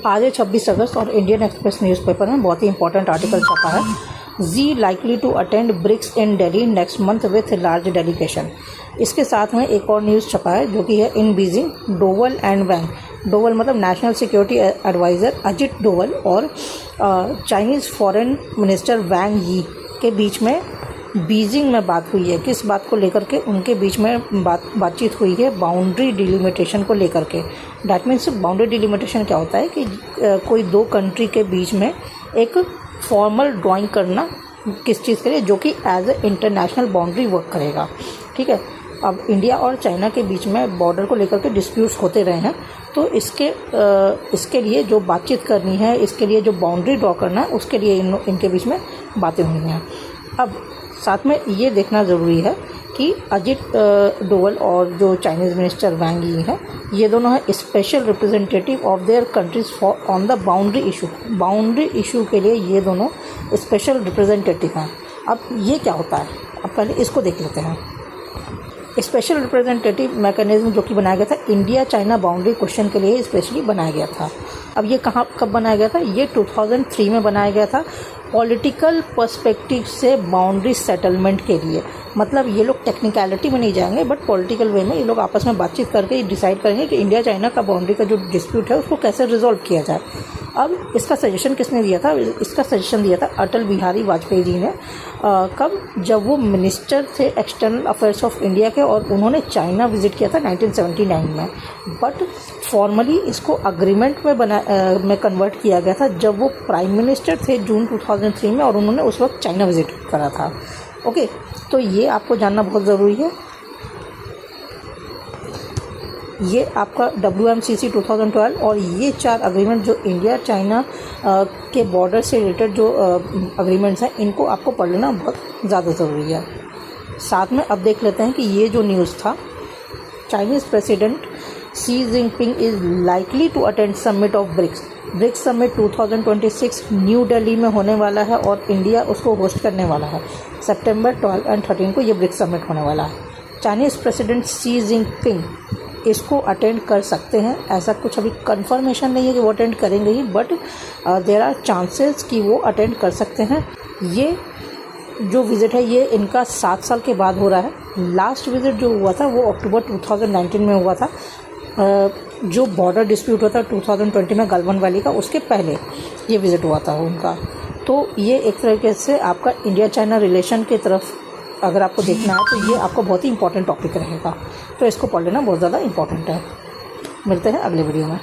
आज है 26 अगस्त और इंडियन एक्सप्रेस न्यूज़पेपर में बहुत ही इंपॉर्टेंट आर्टिकल छपा है। जी likely to attend BRICS in Delhi next month with large delegation. इसके साथ में एक और न्यूज़ छपा है जो कि है in Beijing Doval and Wang. Doval मतलब national security adviser Ajit Doval और चाइनीज़ फॉरेन मिनिस्टर वैंग यी के बीच में बीजिंग में बात हुई है। किस बात को लेकर के उनके बीच में बातचीत हुई है? बाउंड्री डिलिमिटेशन को लेकर के। डैट मीन्स बाउंड्री डिलिमिटेशन क्या होता है कि कोई दो कंट्री के बीच में एक फॉर्मल ड्राइंग करना किस चीज़ के लिए, जो कि as a international boundary work करेगा। ठीक है, अब इंडिया और चाइना के बीच में बॉर्डर को लेकर के डिस्प्यूट्स होते रहे हैं, तो इसके लिए जो बातचीत करनी है, इसके लिए जो बाउंड्री ड्रॉ करना है, उसके लिए इनके बीच में बातें हुई हैं। अब साथ में ये देखना ज़रूरी है कि अजित डोवल और जो चाइनीज़ मिनिस्टर वैंग यी हैं, ये दोनों हैं special representative of their countries for on the boundary issue. Boundary issue के लिए ये दोनों स्पेशल रिप्रेजेंटेटिव हैं। अब ये क्या होता है, अब पहले इसको देख लेते हैं। स्पेशल रिप्रेजेंटेटिव मैकेनिज्म जो कि बनाया गया था इंडिया चाइना बाउंड्री क्वेश्चन के लिए स्पेशली बनाया गया था। अब ये कब बनाया गया था? ये 2003 में बनाया गया था, पॉलिटिकल पर्सपेक्टिव से बाउंड्री सेटलमेंट के लिए। मतलब ये लोग टेक्निकलिटी में नहीं जाएंगे, बट पॉलिटिकल वे में ये लोग आपस में बातचीत करके डिसाइड करेंगे कि इंडिया चाइना का बाउंड्री का जो डिस्प्यूट है उसको कैसे रिजॉल्व किया जाए। अब इसका सजेशन किसने दिया था? इसका सजेशन दिया था अटल बिहारी वाजपेयी जी ने। कब? जब वो मिनिस्टर थे एक्सटर्नल अफेयर्स ऑफ इंडिया के, और उन्होंने चाइना विजिट किया था 1979 में। बट फॉर्मली इसको अग्रीमेंट में कन्वर्ट किया गया था जब वो प्राइम मिनिस्टर थे जून 2003 में, और उन्होंने उस वक्त चाइना विजिट करा था। ओके, तो ये आपको जानना बहुत ज़रूरी है। ये आपका WMCC 2012 और ये 4 अग्रीमेंट जो इंडिया चाइना के बॉर्डर से रिलेटेड जो अग्रीमेंट्स हैं, इनको आपको पढ़ लेना बहुत ज़्यादा ज़रूरी है। साथ में अब देख लेते हैं कि ये जो न्यूज़ था, Chinese president Xi Jinping is likely to attend summit of BRICS summit 2026 New Delhi में होने वाला है और इंडिया उसको होस्ट करने वाला है। सितंबर 12 और 13 को ये ब्रिक्स समिट होने वाला है। चाइनीज़ प्रेसिडेंट शी जिनपिंग इसको अटेंड कर सकते हैं, ऐसा कुछ अभी कंफर्मेशन नहीं है कि वो अटेंड करेंगे ही, बट देयर आर चांसेस कि वो अटेंड कर सकते हैं। ये जो विज़िट है ये इनका 7 साल के बाद हो रहा है। लास्ट विज़िट जो हुआ था वो अक्टूबर 2019 में हुआ था। जो बॉर्डर डिस्प्यूट हुआ था 2020 में गलवान वैली का, उसके पहले ये विज़िट हुआ था उनका। तो ये एक तरीके से आपका इंडिया चाइना रिलेशन की तरफ अगर आपको देखना है तो ये आपको बहुत ही इंपॉर्टेंट टॉपिक रहेगा, तो इसको पढ़ लेना बहुत ज़्यादा इंपॉर्टेंट है। मिलते हैं अगले वीडियो में।